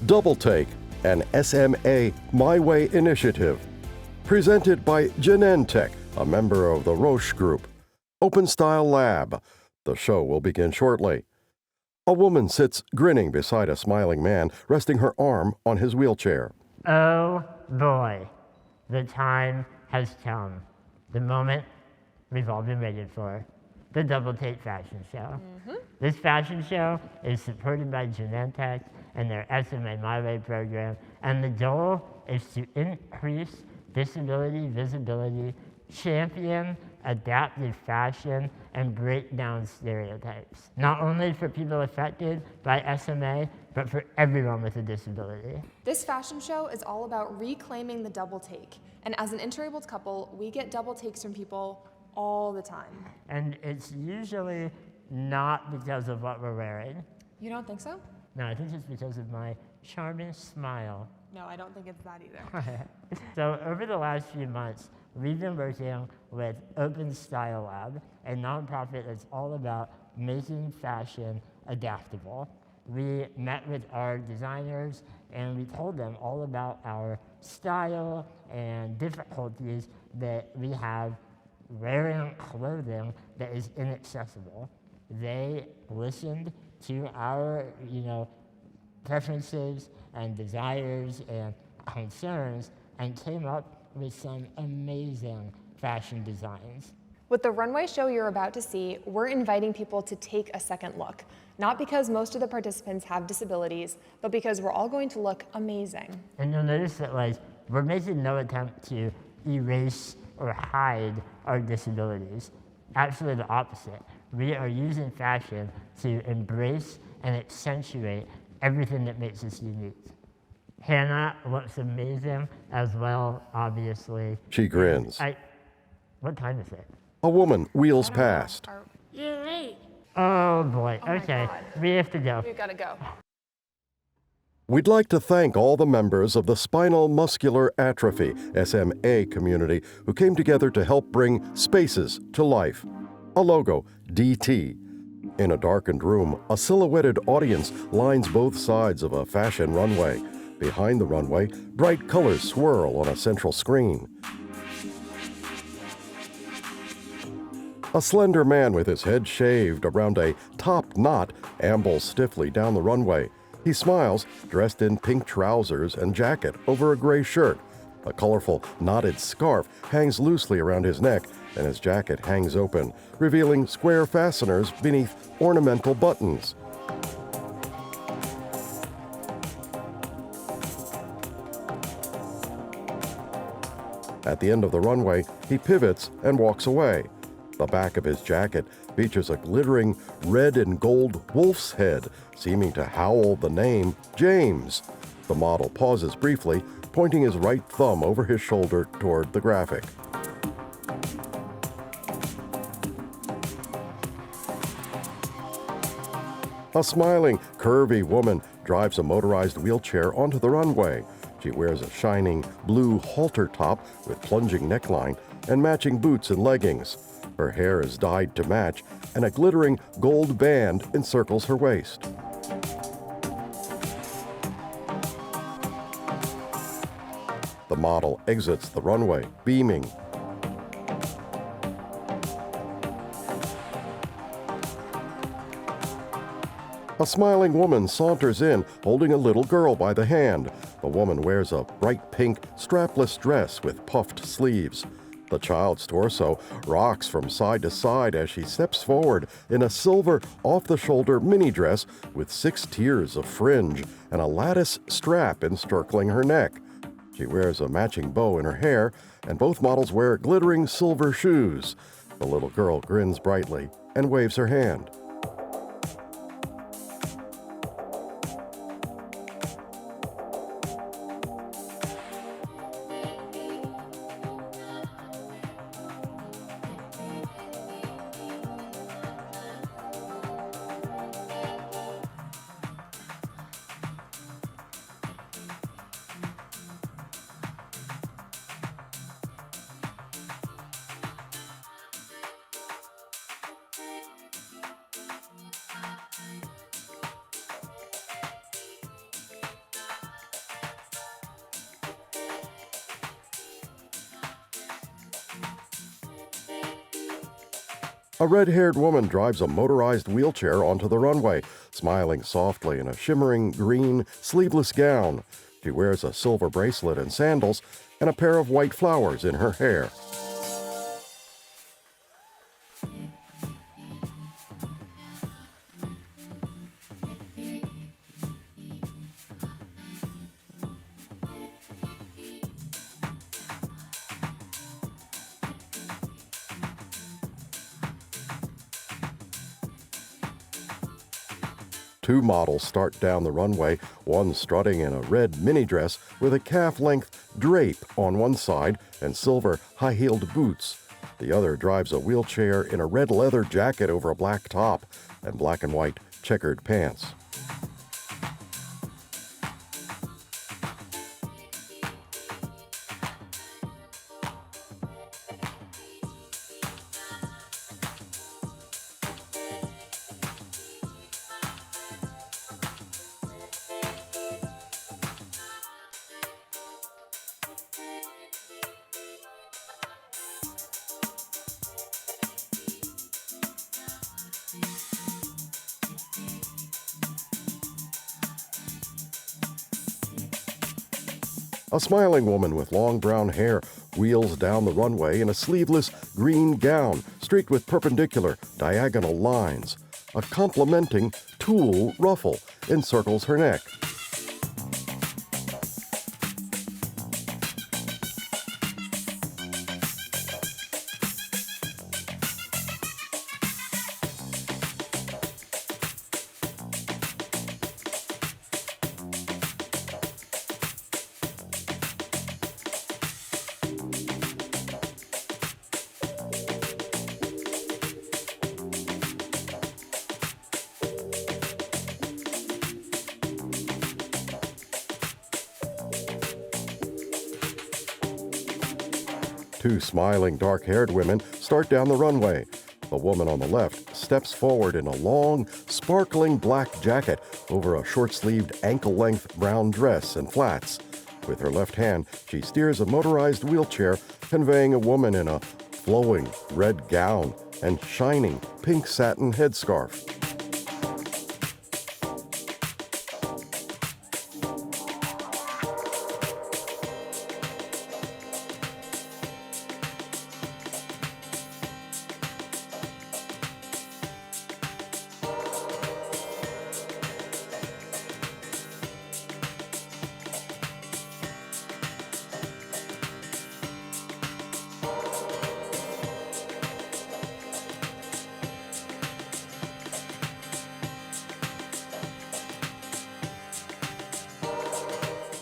Double Take, an SMA My Way initiative. Presented by Genentech, a member of the Roche Group. Open Style Lab. The show will begin shortly. A woman sits grinning beside a smiling man, resting her arm on his wheelchair. Oh boy, the time has come. The moment we've all been waiting for. The Double Take Fashion Show. This fashion show is supported by Genentech and their SMA My Way program, and the goal is to increase disability visibility, champion adaptive fashion, and break down stereotypes. Not only for people affected by SMA, but for everyone with a disability. This fashion show is all about reclaiming the double take. And as an interabled couple, we get double takes from people all the time. And it's usually not because of what we're wearing. You don't think so? No, I think it's because of my charming smile. No, I don't think it's that either. So over the last few months, we've been working with Open Style Lab, a nonprofit that's all about making fashion adaptable. We met with our designers and we told them all about our style and difficulties that we have wearing clothing that is inaccessible. They listened to our, preferences and desires and concerns and came up with some amazing fashion designs. With the runway show you're about to see, we're inviting people to take a second look. Not because most of the participants have disabilities, but because we're all going to look amazing. And you'll notice that we're making no attempt to erase or hide our disabilities. Actually the opposite. We are using fashion to embrace and accentuate everything that makes us unique. Hannah looks amazing as well, obviously. She grins. What time is it? A woman wheels past. You're late. Oh boy, Oh my okay, God. we have to go. We've got to go. We'd like to thank all the members of the Spinal Muscular Atrophy, SMA community who came together to help bring spaces to life. A logo, DT. In a darkened room, a silhouetted audience lines both sides of a fashion runway. Behind the runway, bright colors swirl on a central screen. A slender man with his head shaved around a top knot ambles stiffly down the runway. He smiles, dressed in pink trousers and jacket over a gray shirt. A colorful, knotted scarf hangs loosely around his neck, and his jacket hangs open, revealing square fasteners beneath ornamental buttons. At the end of the runway, he pivots and walks away. The back of his jacket features a glittering red and gold wolf's head, seeming to howl the name James. The model pauses briefly, pointing his right thumb over his shoulder toward the graphic. A smiling, curvy woman drives a motorized wheelchair onto the runway. She wears a shining blue halter top with plunging neckline and matching boots and leggings. Her hair is dyed to match, and a glittering gold band encircles her waist. The model exits the runway, beaming. A smiling woman saunters in, holding a little girl by the hand. The woman wears a bright pink, strapless dress with puffed sleeves. The child's torso rocks from side to side as she steps forward in a silver, off-the-shoulder mini dress with 6 tiers of fringe and a lattice strap encircling her neck. She wears a matching bow in her hair, and both models wear glittering silver shoes. The little girl grins brightly and waves her hand. A red-haired woman drives a motorized wheelchair onto the runway, smiling softly in a shimmering green, sleeveless gown. She wears a silver bracelet and sandals and a pair of white flowers in her hair. Two models start down the runway, one strutting in a red mini dress with a calf-length drape on one side and silver high-heeled boots. The other drives a wheelchair in a red leather jacket over a black top and black and white checkered pants. A smiling woman with long brown hair wheels down the runway in a sleeveless green gown streaked with perpendicular, diagonal lines. A complementing tulle ruffle encircles her neck. Two smiling, dark-haired women start down the runway. The woman on the left steps forward in a long, sparkling black jacket over a short-sleeved, ankle-length brown dress and flats. With her left hand, she steers a motorized wheelchair, conveying a woman in a flowing red gown and shining pink satin headscarf.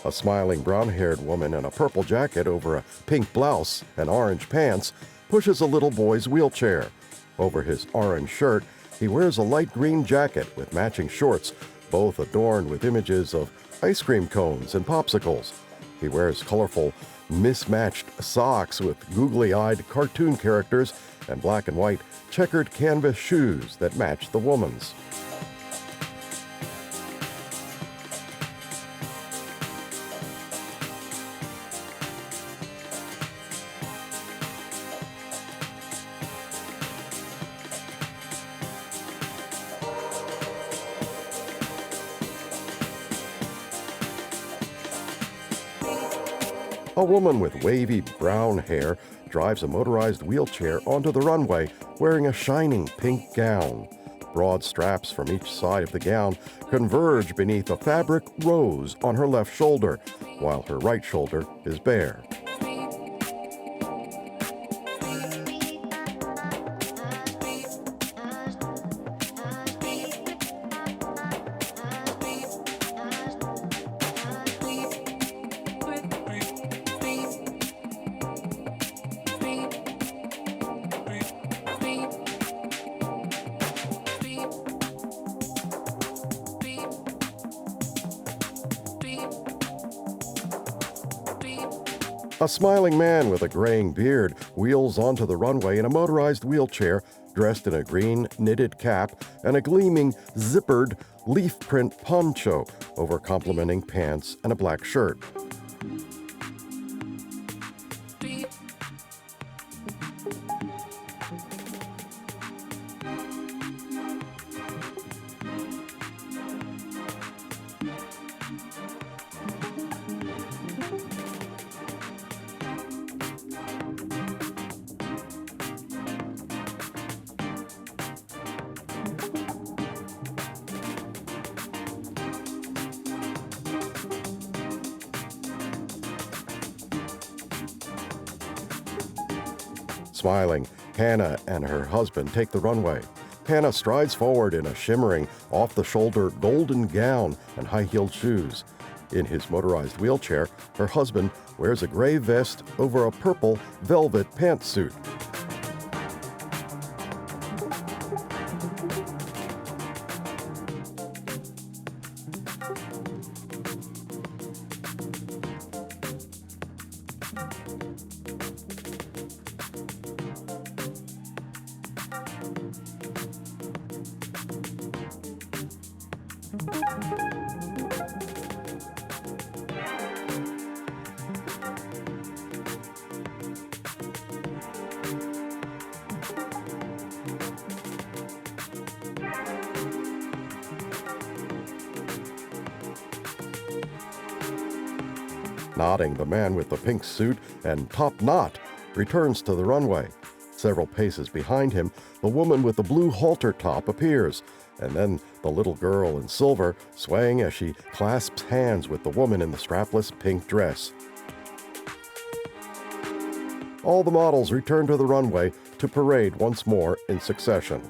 A smiling brown-haired woman in a purple jacket over a pink blouse and orange pants pushes a little boy's wheelchair. Over his orange shirt, he wears a light green jacket with matching shorts, both adorned with images of ice cream cones and popsicles. He wears colorful, mismatched socks with googly-eyed cartoon characters and black and white checkered canvas shoes that match the woman's. A woman with wavy brown hair drives a motorized wheelchair onto the runway wearing a shining pink gown. Broad straps from each side of the gown converge beneath a fabric rose on her left shoulder, while her right shoulder is bare. A smiling man with a graying beard wheels onto the runway in a motorized wheelchair, dressed in a green knitted cap and a gleaming, zippered leaf print poncho over complementing pants and a black shirt. Smiling, Hannah and her husband take the runway. Hannah strides forward in a shimmering, off-the-shoulder golden gown and high-heeled shoes. In his motorized wheelchair, her husband wears a gray vest over a purple velvet pantsuit. Nodding, the man with the pink suit and top knot returns to the runway. Several paces behind him, the woman with the blue halter top appears, and then the little girl in silver swaying as she clasps hands with the woman in the strapless pink dress. All the models return to the runway to parade once more in succession.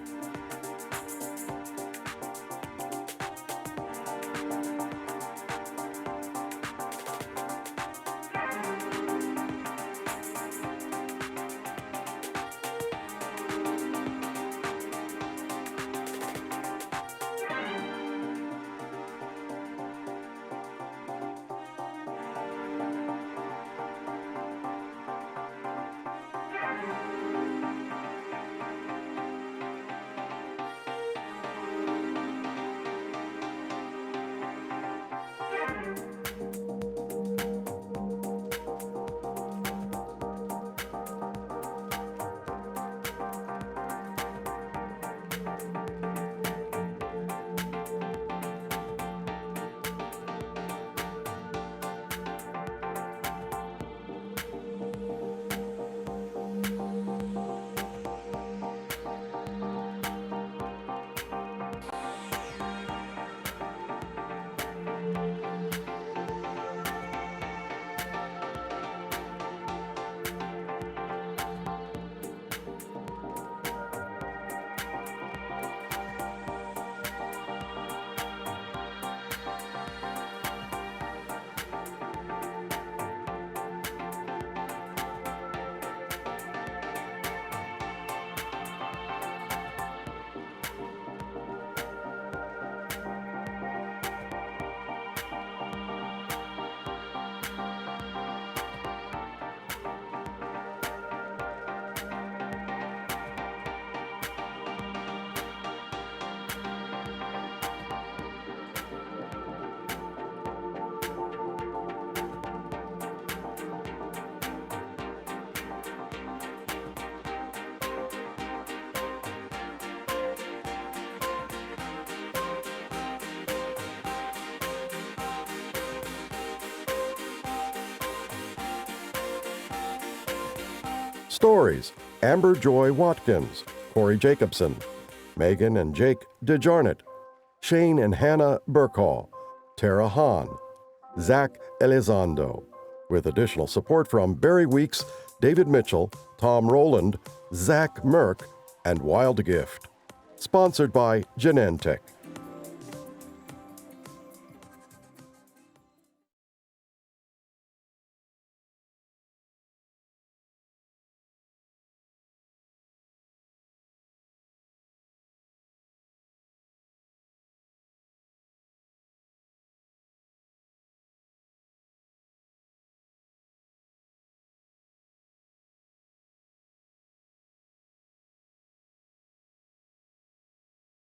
Stories: Amber Joy Watkins, Corey Jacobson, Megan and Jake DeJarnett, Shane and Hannah Burkall, Tara Hahn, Zach Elizondo, with additional support from Barry Weeks, David Mitchell, Tom Rowland, Zach Merck, and Wild Gift. Sponsored by Genentech.